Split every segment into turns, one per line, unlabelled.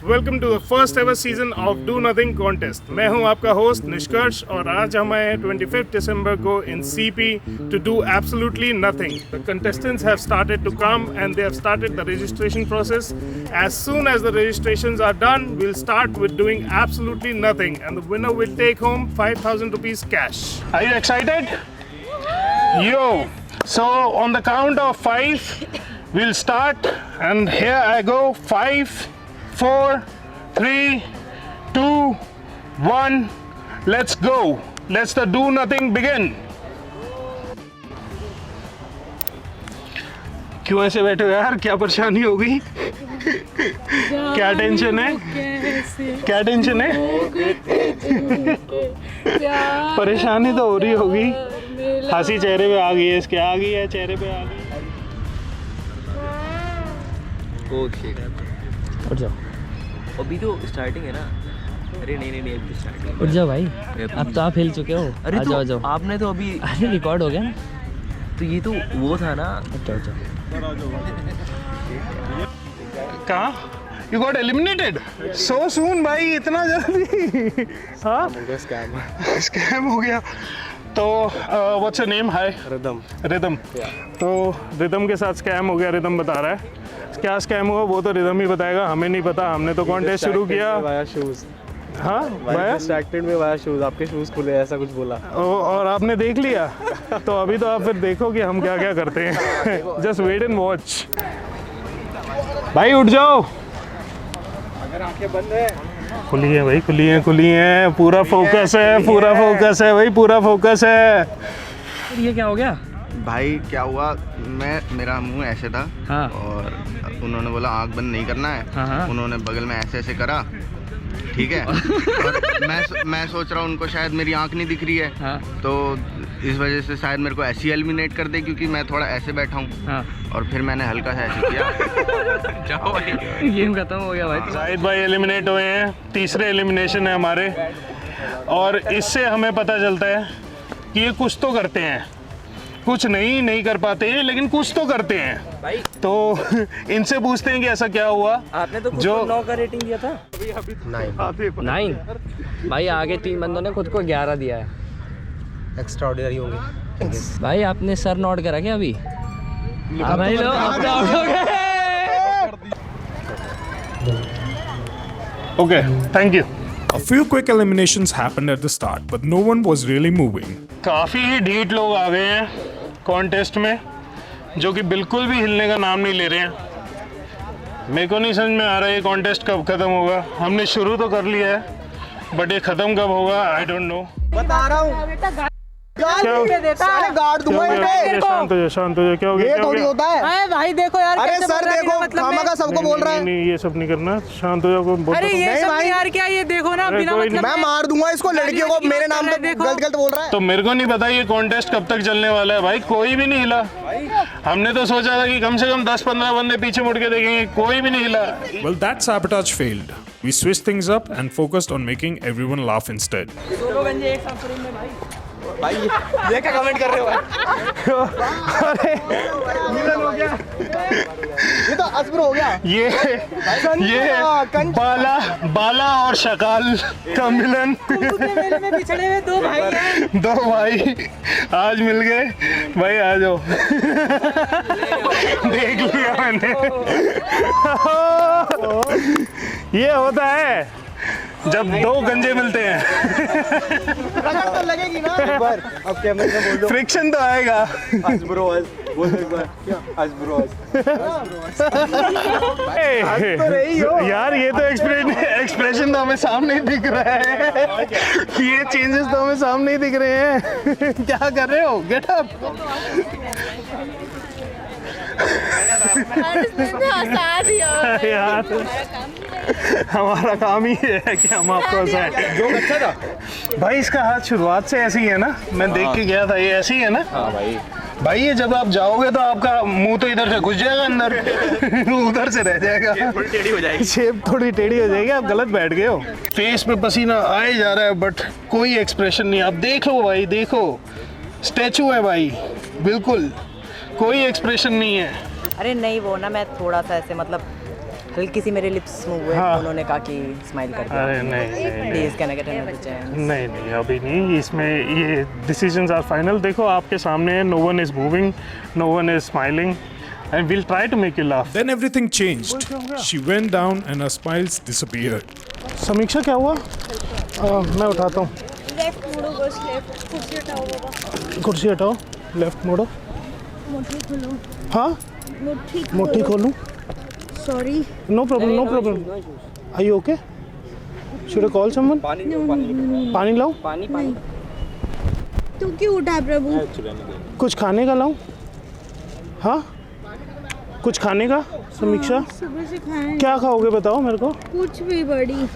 Welcome to the first ever season of do nothing contest. मैं हूं आपका host निष्कर्ष और आज हम आए हैं 25 दिसंबर को in CP to do absolutely nothing. The contestants have started to come and they have started the registration process. As soon as the registrations are done, we'll start with doing absolutely nothing and the winner will take home 5,000 rupees cash. Are you excited? Yo! So on the count of 5, we'll start and here I go. 5, 4, 3, 2, 1. Let's go. Let's the do nothing begin. क्यों ऐसे बैठे हो यार? क्या परेशानी हो गई? क्या टेंशन है? क्या टेंशन है? परेशानी तो हो रही होगी। हंसी चेहरे पे आ गई है, इसके आ गई है, चेहरे पे आ गई।
ओके
उठ जाओ।
अभी तो स्टार्टिंग है ना। अरे नहीं अभी तो स्टार्टिंग।
उठ जाओ भाई, अब तो आप हिल चुके हो।
अरे
आ जाओ।
आपने तो अभी
अरे रिकॉर्ड हो गया ना।
तो ये तो वो था ना।
अच्छा
कहाँ? You got eliminated so soon भाई, इतना जल्दी? हाँ? स्कैम हो गया। तो what's your name? Hi. Rhythm. तो रिदम के साथ स्कैम हो गया, रिदम बता रहा है। क्या स्कैम हुआ वो तो रिदम ही बताएगा, हमें नहीं पता। हमने तो कॉन्टेस्ट शुरू किया। हाँ,
डिस्ट्रैक्टेड में वाया शूज, आपके शूज खुले, ऐसा कुछ बोला।
और आपने देख लिया? तो अभी तो आप फिर देखो कि हम क्या क्या करते हैं। Just wait and watch. भाई उठ जाओ।
अगर आंखें बंद है।
खुली है भाई, खुली है। पूरा फोकस है भाई, पूरा फोकस है।
ये क्या हो गया
भाई? क्या हुआ, मेरा मुंह ऐसे था।
हाँ।
और उन्होंने बोला आंख बंद नहीं करना है।
हाँ।
उन्होंने बगल में ऐसे करा, ठीक है। और मैं सोच रहा हूँ उनको शायद मेरी आंख नहीं दिख रही है।
हाँ।
तो इस वजह से शायद मेरे को ऐसे एलिमिनेट कर दे, क्योंकि मैं थोड़ा ऐसे बैठा हूँ।
हाँ।
और फिर मैंने हल्का सा ऐसे किया। जाओ भाई।
गेम खत्म हो गया भाई।
जाहिद भाई एलिमिनेट हुए हैं, तीसरे एलिमिनेशन है हमारे। और इससे हमें पता चलता है कि ये कुछ तो करते हैं, कुछ नहीं कर पाते हैं, लेकिन कुछ तो करते हैं
भाई।
तो इनसे पूछते हैं कि ऐसा क्या हुआ।
आपने तो
जो
9 का रेटिंग दिया था।
9 भाई, आगे 3 बंदों ने खुद को 11 दिया है।
एक्स्ट्राऑर्डिनरी होंगे
भाई आपने सर नोट करा क्या अभी? भाई लो, आप तो आउट हो गए।
Okay, thank you.
A few quick eliminations happened at the start, but no one was really moving.
काफ़ी ही ढीठ लोग आ गए हैं कॉन्टेस्ट में, जो कि बिल्कुल भी हिलने का नाम नहीं ले रहे हैं। मेरे को नहीं समझ में आ रहा है ये कॉन्टेस्ट कब ख़त्म होगा। हमने शुरू तो कर लिया है, बट ये ख़त्म कब होगा आई डोंट नो।
बता रहा हूँ। साले गाड़ दूंगा
शांत हो जा। क्या हो गया?
ये थोड़ी होता है।
अरे भाई देखो यार,
अरे
कैसे
सर
बोल रहा है,
देखो,
मतलब
खामा का सबको बोल रहा है।
नहीं, ये सब नहीं करना। शांत हो जा।
अरे ये
नहीं
सब
भाई।
नहीं यार, क्या ये देखो ना,
अरे
बिना
कोई
मतलब
मैं मार दूंगा इसको, लड़कियों को मेरे नाम पे
देखो।
गलत बोल रहा है।
तो मेरे को नहीं पता ये कॉन्टेस्ट कब तक चलने वाला है भाई। कोई भी नहीं हिला। हमने तो सोचा था कि कम से कम 10-15 बंदे पीछे मुड़ के देखेंगे, कोई भी नहीं हिला।
Well, that sabotage failed. We switched things up and focused on making everyone laugh instead.
भाई ये क्या कमेंट कर रहे हो भाई? ये तो असबर हो गया।
ये बाला और शकाल का मिलन।
मेले में बिछड़े हुए दो भाई हैं।
दो भाई आज मिल गए। भाई आ जाओ। देख लिया मैंने। ये होता है जब दो गंजे मिलते हैं।
रगड़ तो लगेगी ना एक बार। अब कैमरे में बोल दो,
फ्रिक्शन तो आएगा।
असब्रो बोल एक बार। क्या असब्रो?
यार ये तो एक्सप्रेशन तो हमें सामने ही दिख रहा है। ये चेंजेस तो हमें सामने ही दिख रहे हैं। क्या कर रहे हो? Get up. यार हमारा काम ही है कि हम आपको हंसाएं।
जो अच्छा था
भाई इसका हाथ शुरुआत से ऐसे ही है ना, मैं देख के गया था ये ऐसे ही है ना।
हाँ
भाई ये जब आप जाओगे तो आपका मुंह तो इधर से घुस जाएगा अंदर, उधर से रह जाएगा,
टेढ़ी हो जाएगी।
शेप थोड़ी टेढ़ी हो जाएगी। आप गलत बैठ गए हो। फेस पे पसीना आए जा रहा है बट कोई एक्सप्रेशन नहीं। आप देखो भाई, देखो स्टैचू है भाई, बिल्कुल कोई एक्सप्रेशन नहीं है।
अरे नहीं वो ना, मैं थोड़ा सा ऐसे मतलब हल्की सी मेरे लिप्स मूव हुए,
हाँ।
उन्होंने कहा कि स्माइल कर दो।
अरे नहीं
please can I get another chance?
नहीं अभी नहीं, इसमें ये डिसीजंस आर फाइनल। देखो आपके सामने है, no one is moving, no one is smiling, and we'll try to make you laugh.
Then everything changed. She went down and her smiles disappeared.
समीक्षा क्या हुआ? मैं उठाता हूँ।
लेफ्ट मोड़ो बस, लेफ्ट। कुर्सी हटाओ बाबा।
कुर्सी हटाओ, लेफ्ट मोड़ो।
मुट्ठी खोलो।
हाँ, मुट्ठी खोलूँ?
Sorry.
No problem. Are you okay? Should I call someone? पानी लाऊं?
नहीं। तू क्यों उठा प्रभु?
कुछ खाने का लाऊं? हाँ, कुछ खाने का? समीक्षा
सुबह से खाए
क्या खाओगे बताओ मेरे को?
कुछ भी बड़ी।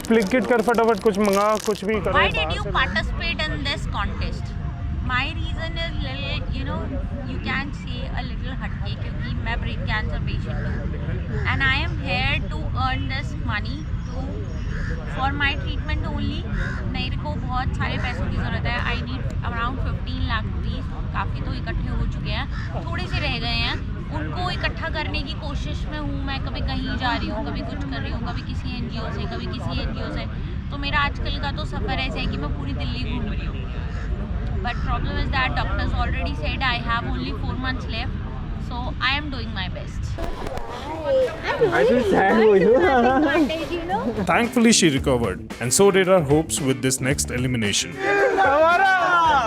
ब्लिंकिट कर फटाफट, कुछ मंगा, कुछ भी करो।
Why did you participate in this contest? My reason is little, you know, you can say a little हटके, क्योंकि मैं ब्रेस्ट कैंसर पेशेंट हूँ and I am here to earn this money for my treatment only. मेरे को बहुत सारे पैसों की ज़रूरत है। I need around 15 lakh rupees. काफ़ी तो इकट्ठे हो चुके हैं, थोड़े से रह गए हैं, उनको इकट्ठा करने की कोशिश में हूँ मैं। कभी कहीं जा रही हूँ, कभी कुछ कर रही हूँ, कभी किसी NGO से, कभी किसी NGO से। तो मेरा आजकल का तो सफ़र ऐसा है कि मैं पूरी दिल्ली घूम रही हूँ। But problem is that doctors already said I have only 4 months left, so I am doing my best.
I feel sad for you.
Thankfully, she recovered, and so did her hopes with this next elimination.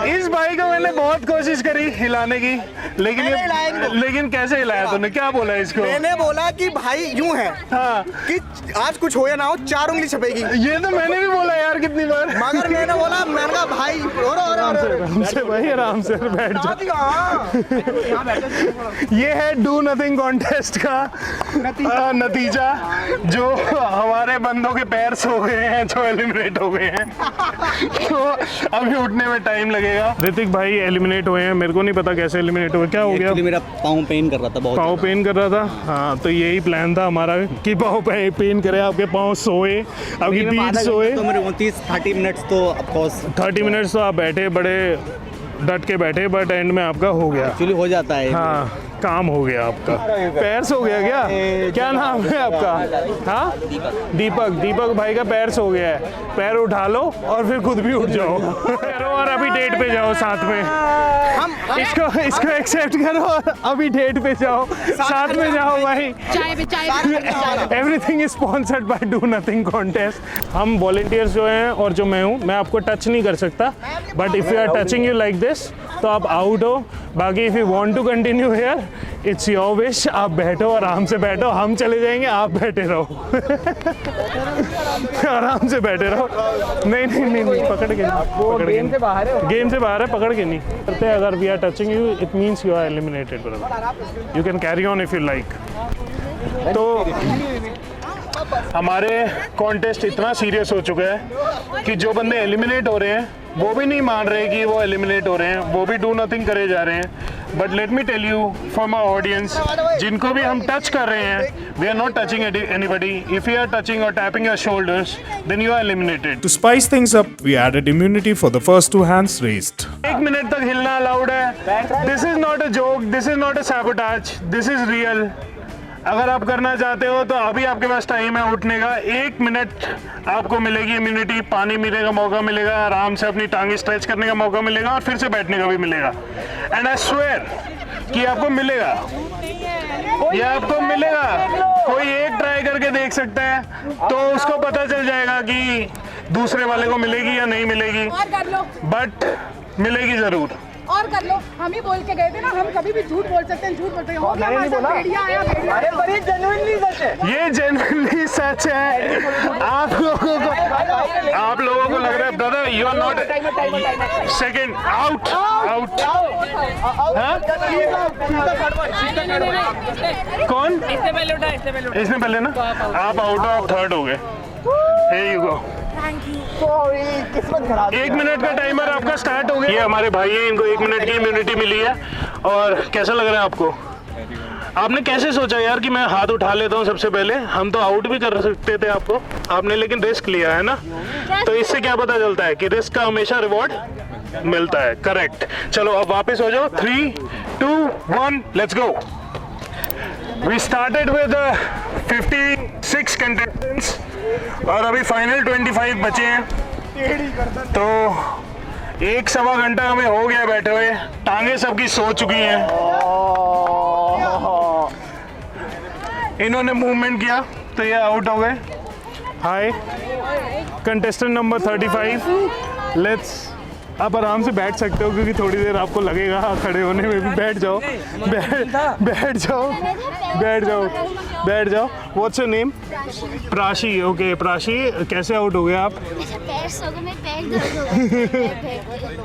इस भाई को मैंने बहुत कोशिश करी हिलाने की, लेकिन कैसे हिलाया तूने? क्या बोला इसको?
मैंने बोला कि भाई यूं है
हाँ,
कि आज कुछ हो या ना हो 4 उंगली छपेगी।
ये तो मैंने भी बोला यार कितनी बार,
मगर मैंने बोला, मैंने कहा भाई
आराम से भाई, आराम से बैठ जा। ये है डू नथिंग कॉन्टेस्ट का नतीजा, जो हमारे बंदों के पैर सो गए हैं, जो एलिमिनेट हो गए हैं। तो अभी उठने में टाइम लगेगा। ऋतिक भाई एलिमिनेट हुए हैं, मेरे को नहीं पता कैसे एलिमिनेट हुए, क्या हो गया?
मेरा पाँव पेन कर रहा था बहुत।
पाँव पेन कर रहा था? हाँ, तो यही प्लान था हमारा कि पाँव पेन करे, आपके पाँव सोए, आपकी पीठ सोए।
तो मेरे 30 मिनट्स तो ऑफकोर्स
30 मिनट्स तो आप बैठे, बड़े डट के बैठे, बट एंड में आपका हो गया।
एक्चुअली हो जाता है।
हाँ, काम हो गया आपका। पैर सो गया क्या? क्या नाम है आपका? हाँ, दीपक भाई का पैर सो गया है। पैर उठा लो और फिर खुद भी उठ जाओ और अभी डेट पे जाओ साथ में। इसको एक्सेप्ट करो और अभी डेट पे जाओ, साथ में जाओ भाई। Everything is sponsored by do nothing contest. हम वॉलंटियर्स जो हैं और जो मैं हूँ, मैं आपको टच नहीं कर सकता, but if you are touching you like this तो आप आउट हो। बाकी if you want to continue here, it's your wish. आप बैठो, आराम से बैठो, हम चले जाएंगे, आप बैठे रहो। आराम से बैठे रहो। नहीं, पकड़ के नहीं। गेम से बाहर है, पकड़ के नहीं करते। अगर we are touching you, it means you are eliminated brother. You can carry on if you like. तो हमारे कॉन्टेस्ट इतना सीरियस हो चुका है कि जो बंदे एलिमिनेट हो रहे हैं वो भी नहीं मान रहे कि वो एलिमिनेट हो रहे हैं, वो भी डू नथिंग करे जा रहे हैं। But let me tell you for my audience, जिनको भी हम टच कर रहे हैं, we are not touching anybody. If you are touching or tapping your shoulders, then you are eliminated.
To spice things up, we added immunity for the first 2 hands raised.
1 minute तक हिलना allowed है। This is not a joke, this is not a sabotage, this is real. अगर आप करना चाहते हो तो अभी आपके पास टाइम है उठने का। 1 मिनट आपको मिलेगी इम्यूनिटी, पानी पीने का मौका मिलेगा, आराम से अपनी टांगे स्ट्रेच करने का मौका मिलेगा और फिर से बैठने का भी मिलेगा। एंड आई स्वेयर कि आपको मिलेगा, ये आपको मिलेगा। कोई एक ट्राई करके देख सकता है तो उसको पता चल जाएगा कि दूसरे वाले को मिलेगी या नहीं मिलेगी, बट मिलेगी ज़रूर।
और कर लो, हम ही बोल के गए थे ना, हम कभी भी झूठ बोल सकते हैं, झूठ बोलते हैं। हो गया हमारे साथ, भेड़िया आया, भेड़िया। अरे पर ये जेन्युइनली सच है,
ये जेन्युइनली सच है। आप लोगों को लग रहा है brother you are not second out. कौन? इसने पहले ना, आप आउट ऑफ थर्ड हो गए। Here you go.
किस्मत खराब।
1 मिनट का टाइमर आपका स्टार्ट हो गया। ये हमारे भाई हैं, इनको 1 मिनट की इम्यूनिटी मिली है। और कैसा लग रहा है आपको? आपने कैसे सोचा यार कि मैं हाथ उठा लेता हूँ सबसे पहले? हम तो आउट भी कर सकते थे आपको, आपने लेकिन रिस्क लिया है ना। तो इससे क्या पता चलता है कि रिस्क का हमेशा रिवॉर्ड मिलता है। करेक्ट। चलो अब वापस हो जाओ। 3, 2, 1 let's go. We started with 56 contestants और अभी फाइनल 25 बचे हैं, तो 1-1.25 घंटा हमें हो गया बैठे हुए, टांगे सबकी सो चुकी हैं। इन्होंने मूवमेंट किया तो ये आउट हो गए। हाय कंटेस्टेंट नंबर 35, लेट्स, आप आराम से बैठ सकते हो क्योंकि थोड़ी देर आपको लगेगा खड़े होने में भी। बैठ जाओ, बैठ जाओ। What's your name? Prashi. Okay Prashi, कैसे आउट हो गए आप?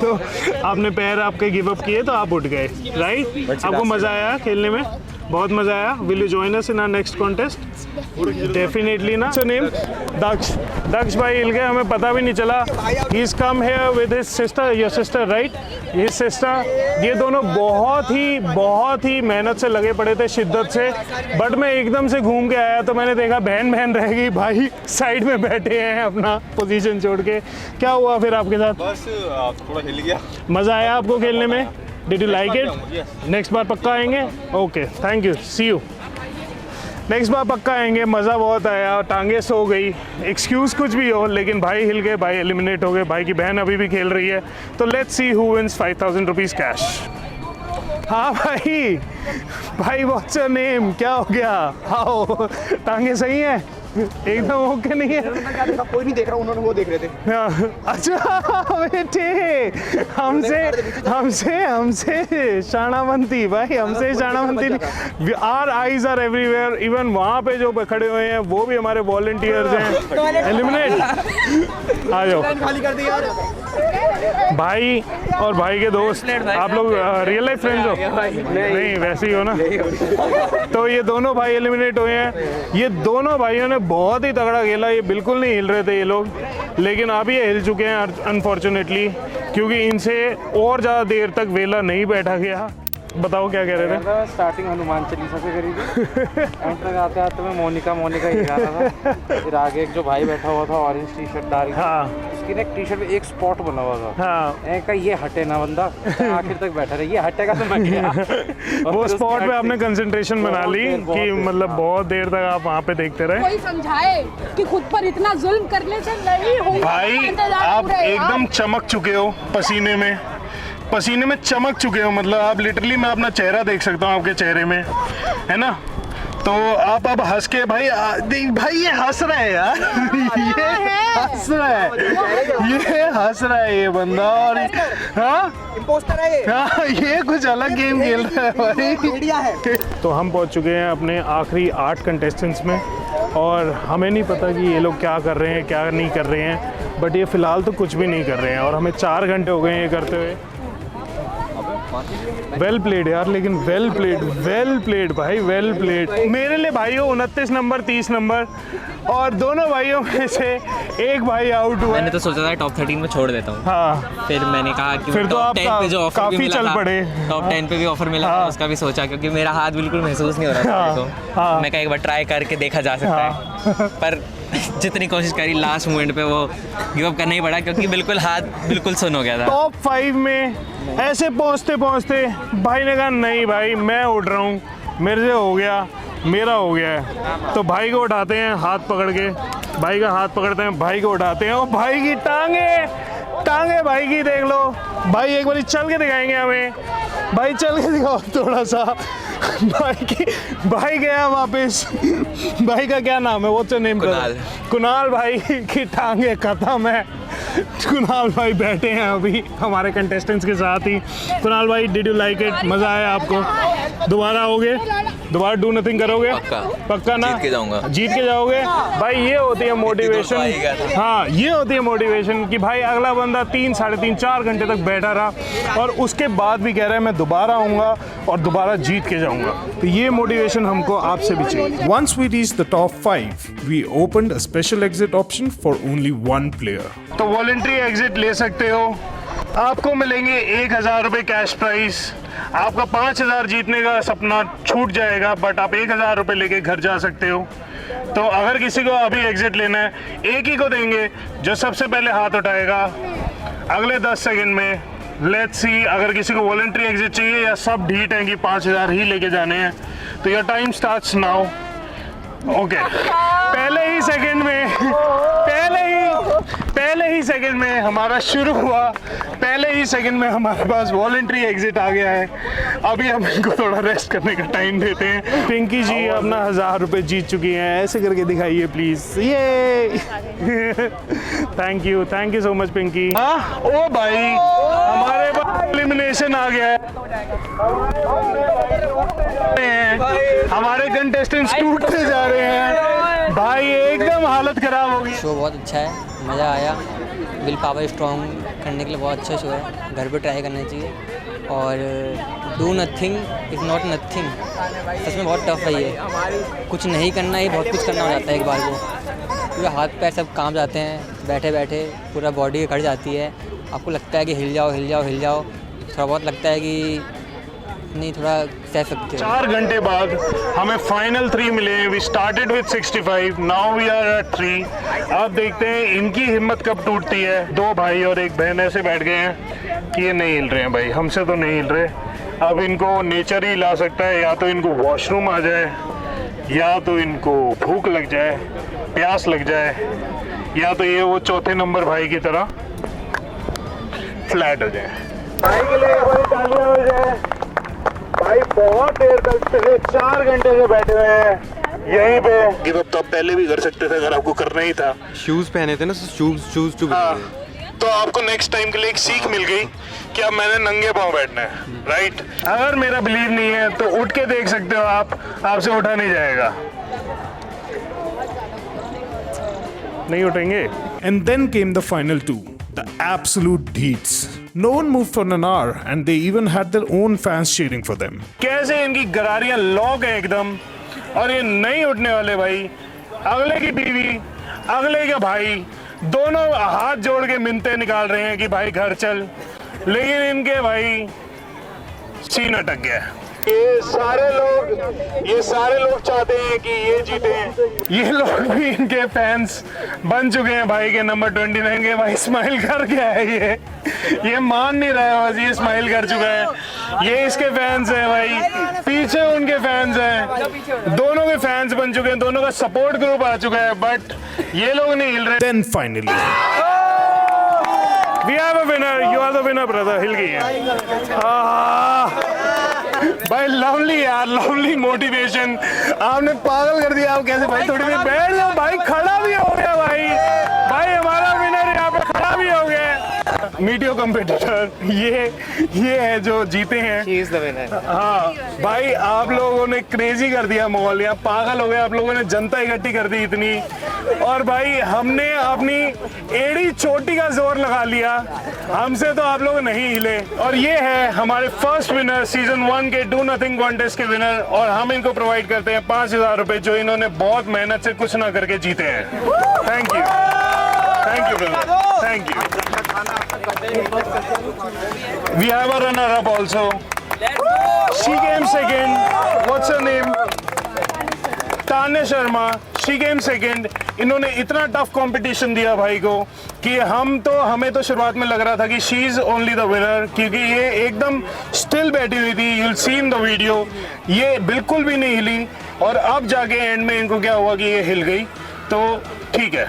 तो आपने पैर आपके गिव अप किए तो आप उठ गए, राइट? आपको मजा आया खेलने में? बहुत मजा आया। Will you join us in our next contest? Definitely ना। नेम दक्ष भाई हिल गए, हमें पता भी नहीं चला। He is come here with his sister, your sister right? His sister. ये दोनों बहुत ही मेहनत से लगे पड़े थे, शिद्दत से, बट मैं एकदम से घूम के आया तो मैंने देखा बहन रह गई, भाई साइड में बैठे हैं अपना पोजीशन छोड़ के। क्या हुआ फिर आपके साथ?
बस थोड़ा हिल गया।
मज़ा आया आपको खेलने में? Did you like it? Next बार पक्का आएंगे? Okay thank you, see you. Next बार पक्का आएंगे, मज़ा बहुत आया, टांगे सो गई, एक्सक्यूज़ कुछ भी हो, लेकिन भाई हिल गए, भाई एलिमिनेट हो गए। भाई की बहन अभी भी खेल रही है, तो let's see who wins 5000 rupees cash. हाँ भाई व्हाट्स योर नेम? क्या हो गया? हाउ टांगे सही हैं? एकदम ओके नहीं है?
कोई नहीं देख रहा, उन्होंने वो देख रहे थे।
अच्छा बेटे, हमसे शानाबंती भाई, हमसे शानाबंती। Our eyes are everywhere, even वहाँ पे जो खड़े हुए हैं वो भी हमारे वॉलंटियर्स हैं। एलिमिनेट, आ जाओ।
खाली कर दी यार।
भाई और भाई के दोस्त, आप लोग रियल लाइफ फ्रेंड्स हो? नहीं वैसे ही हो ना। तो ये दोनों भाई एलिमिनेट हुए हैं। ये दोनों भाइयों ने बहुत ही तगड़ा खेला, ये बिल्कुल नहीं हिल रहे थे ये लोग, लेकिन अभी ये हिल चुके हैं अनफॉर्चुनेटली, क्योंकि इनसे और ज़्यादा देर तक वेला नहीं बैठा गया। बताओ क्या कह रहे थे?
स्टार्टिंग हनुमान चालीसा से करी थी, एंड तक आते आते मैं मोनिका ही गा रहा था। फिर आगे एक जो भाई बैठा हुआ था ऑरेंज टी शर्ट डाल के,
हाँ,
उसकी ना एक टी शर्ट में एक स्पॉट बना हुआ था।
हाँ,
का ये हटे ना बंदा, आखिर तक बैठा रहे, ये हटेगा तो मैं गया।
वो स्पॉट पे आपने कंसंट्रेशन बना ली कि मतलब बहुत देर तक आप वहाँ पे देखते रहे।
कोई समझाए कि खुद पर इतना जुल्म करने से नहीं होगा।
भाई आप एकदम चमक चुके हो पसीने में चमक चुके हो, मतलब आप लिटरली, मैं अपना चेहरा देख सकता हूँ आपके चेहरे में, है ना? तो आप अब हंस के भाई ये हंस रहा है यार। ये हंस रहा है ये बंदा। और हाँ
इम्पोस्टर है ये।
हाँ, ये कुछ अलग गेम खेल रहा है भाई। तो हम पहुंच चुके हैं अपने आखिरी 8 कंटेस्टेंट्स में, और हमें नहीं पता कि ये लोग क्या कर रहे हैं क्या नहीं कर रहे हैं, बट ये फ़िलहाल तो कुछ भी नहीं कर रहे हैं, और हमें 4 घंटे हो गए हैं ये करते हुए। वेल प्लेड यार, लेकिन वेल प्लेड भाई, वेल प्लेड। मेरे लिए भाइयों 29 नंबर 30 नंबर, और दोनों भाइयों में से एक भाई आउट हुआ।
मैंने तो सोचा था टॉप 13 में छोड़ देता हूँ।
हाँ,
फिर मैंने कहा कि
फिर तो
टॉप 10 पे जो ऑफर भी
काफी
मिला
चल
था,
पड़े।
टॉप 10 पे भी ऑफर मिला था, उसका भी सोचा, क्योंकि मेरा हाथ बिल्कुल महसूस नहीं हो रहा था मेरे को। मैं कहा एक बार ट्राई करके देखा जा सकता है, पर जितनी कोशिश करी लास्ट मोमेंट पे वो गिव अप करना ही पड़ा, क्योंकि बिल्कुल हाथ बिल्कुल सुन हो गया था।
टॉप 5 में ऐसे पहुँचते भाई ने कहा नहीं भाई मैं उठ रहा हूँ, मेरे से हो गया, मेरा हो गया है। तो भाई को उठाते हैं हाथ पकड़ के, भाई का हाथ पकड़ते हैं, भाई को उठाते हैं, और भाई की टांगे भाई की देख लो भाई, एक बार चल के दिखाएंगे हमें, भाई चल के दिखाओ थोड़ा सा। भाई गया वापस। भाई का क्या नाम है? वो तो नेम कुणाल भाई की टांगे खत्म है। कुणाल भाई बैठे हैं अभी हमारे कंटेस्टेंट्स के साथ ही। कुणाल भाई डिड यू लाइक इट? मजा आया आपको? दोबारा आओगे? दोबारा डू नथिंग करोगे? पक्का ना? जीत के जाओगे भाई। ये होती है मोटिवेशन। हाँ, ये होती है मोटिवेशन कि भाई अगला बंदा 3, 3.5, 4 घंटे तक बैठा रहा, और उसके बाद भी कह रहा है मैं दोबारा आऊँगा और दोबारा जीत के जाऊँगा। तो ये मोटिवेशन हमको आपसे भी चाहिए।
Once we reached the top 5, we opened a special exit option for only one player.
तो वॉलंटरी एग्जिट ले सकते हो, आपको मिलेंगे 1000 रुपये कैश प्राइस। आपका 5000 जीतने का सपना छूट जाएगा, बट आप 1000 रुपये लेके घर जा सकते हो। तो अगर किसी को अभी एग्जिट लेना है, एक ही को देंगे जो सबसे पहले हाथ उठाएगा। अगले 10 सेकंड में लेट्स सी, अगर किसी को वॉलंटरी एग्जिट चाहिए या सब ढीट हैं कि 5000 ही लेके जाने हैं, तो your time starts now. Okay, पहले ही सेकंड में हमारा शुरू हुआ, पहले ही सेकंड में हमारे पास वॉलंटरी एग्जिट आ गया है। अभी हम इनको थोड़ा रेस्ट करने का टाइम देते हैं। पिंकी जी अपना 1000 रुपये जीत चुकी हैं, ऐसे करके दिखाइए प्लीज। ये thank you so much Pinky. हाँ ओ भाई, हमारे पास एलिमिनेशन आ गया है, हमारे कंटेस्टेंट्स टूटते जा रहे हैं भाई, एकदम हालत खराब हो गई।
शो बहुत अच्छा है, मज़ा आया। विल पावर स्ट्रॉन्ग करने के लिए बहुत अच्छा शो है, घर पे ट्राई करना चाहिए। और do nothing is not nothing, सच में बहुत टफ है ये। कुछ नहीं करना ही बहुत कुछ करना हो जाता है एक बार को, पूरे हाथ पैर सब काम जाते हैं, बैठे बैठे पूरा बॉडी कट जाती है। आपको लगता है कि हिल जाओ, थोड़ा बहुत लगता है कि नहीं, थोड़ा सह सकते हो।
4 घंटे बाद हमें फाइनल 3 मिले। We started with 65, now we are at 3। अब देखते हैं इनकी हिम्मत कब टूटती है। 2 भाई और 1 बहन ऐसे बैठ गए हैं कि ये नहीं हिल रहे हैं भाई, हमसे तो नहीं हिल रहे। अब इनको नेचर ही ला सकता है, या तो इनको वॉशरूम आ जाए, या तो इनको भूख लग जाए, प्यास लग जाए, या तो ये वो चौथे नंबर भाई की तरह फ्लैट हो जाए। भाई के लिए तालियां हो जाए। भाई बहुत देर तक, 4 घंटे से बैठे हुए हैं यहीं पे। गिव अप तो आप पहले भी कर सकते थे अगर आपको करना ही था।
शूज पहने थे ना, शूज टू।
तो आपको नेक्स्ट टाइम के लिए एक सीख मिल गई कि अब मैंने नंगे पांव बैठना है, राइट। अगर मेरा बिलीव नहीं है तो उठ के देख सकते हो आप, आपसे उठा नहीं जाएगा। नहीं उठेंगे।
And then came the final 2, the absolute deeds. No one moved for an hour and they even had their own fans cheering for them.
कैसे इनकी गरारियां लॉक है एकदम, और ये नहीं उठने वाले भाई। अगले की बीवी, अगले का भाई, दोनों हाथ जोड़ के मिन्नतें निकाल रहे हैं कि भाई घर चल, लेकिन इनके भाई सीन अटक गया। ये सारे लोग चाहते हैं कि ये जीते। ये लोग भी इनके फैंस बन चुके हैं भाई के नंबर 29 के। भाई स्माइल कर गया है ये मान नहीं रहा है, बस ये स्माइल कर चुका है। ये इसके फैंस हैं भाई, पीछे उनके फैंस हैं, दोनों के फैंस बन चुके हैं, दोनों का सपोर्ट ग्रुप आ चुका है, बट ये लोग नहीं हिल रहे।
Then finally
We have a winner. You are the winner, brother. हिल गई है। भाई लवली यार, लवली मोटिवेशन। आपने पागल कर दिया। आप कैसे भाई, थोड़ी देर बैठ जाओ भाई, खड़ा भी हो गया भाई। भाई हमारा विनर यहाँ पे खड़ा भी हो गया। मीट योर कंपटीटर, ये है जो जीते हैं।
She is the winner.
हाँ भाई, आप लोगों ने क्रेजी कर दिया माहौल, यहाँ पागल हो गया। आप लोगों ने जनता इकट्ठी कर दी इतनी, और भाई हमने अपनी एड़ी चोटी का जोर लगा लिया, हमसे तो आप लोग नहीं हिले। और ये है हमारे फर्स्ट विनर, सीजन 1 के डू नथिंग कॉन्टेस्ट के विनर, और हम इनको प्रोवाइड करते हैं 5000 रुपए, जो इन्होंने बहुत मेहनत से कुछ ना करके जीते हैं। Thank you brother, thank you. We have a runner-up also. She came second. What's her name? Tanya Sharma. She came second. इन्होंने इतना टफ कंपटीशन दिया भाई को कि हमें तो शुरुआत में लग रहा था कि she is only the winner, क्योंकि ये एकदम स्टिल बैठी हुई थी। You'll see in the video, ये बिल्कुल भी नहीं हिली, और अब जाके एंड में इनको क्या हुआ कि ये हिल गई। तो ठीक है,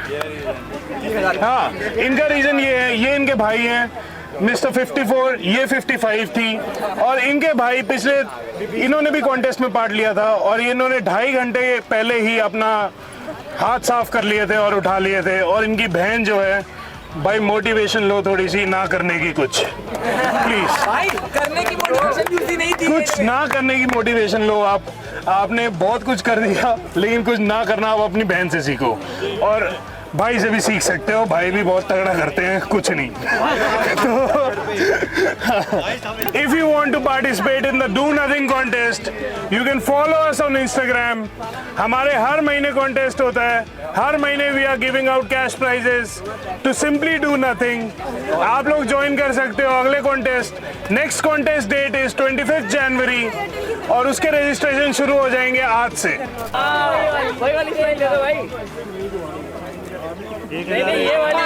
हाँ, इनका रीजन ये है, ये इनके भाई हैं, मिस्टर 54, ये 55 थी, और इनके भाई इन्होंने भी कॉन्टेस्ट में पार्ट लिया था, और इन्होंने 2.5 घंटे पहले ही अपना हाथ साफ कर लिए थे और उठा लिए थे। और इनकी बहन जो है भाई, मोटिवेशन लो थोड़ी सी, ना करने की कुछ, प्लीज
भाई करने की मोटिवेशन नहीं थी,
कुछ ना करने की मोटिवेशन लो। आपने बहुत कुछ कर दिया, लेकिन कुछ ना करना आप अपनी बहन से सीखो, और भाई से भी सीख सकते हो, भाई भी बहुत तगड़ा करते हैं, कुछ नहीं। If you want to participate in the Do Nothing contest, you can follow us on Instagram. हमारे हर महीने कॉन्टेस्ट होता है, हर महीने we are giving out cash prizes to simply do nothing. आप लोग ज्वाइन कर सकते हो अगले contest. Next contest date is 25 January, और उसके रजिस्ट्रेशन शुरू हो जाएंगे आज से।
वही वाली स्माइल दे दो भाई। नहीं ये वाली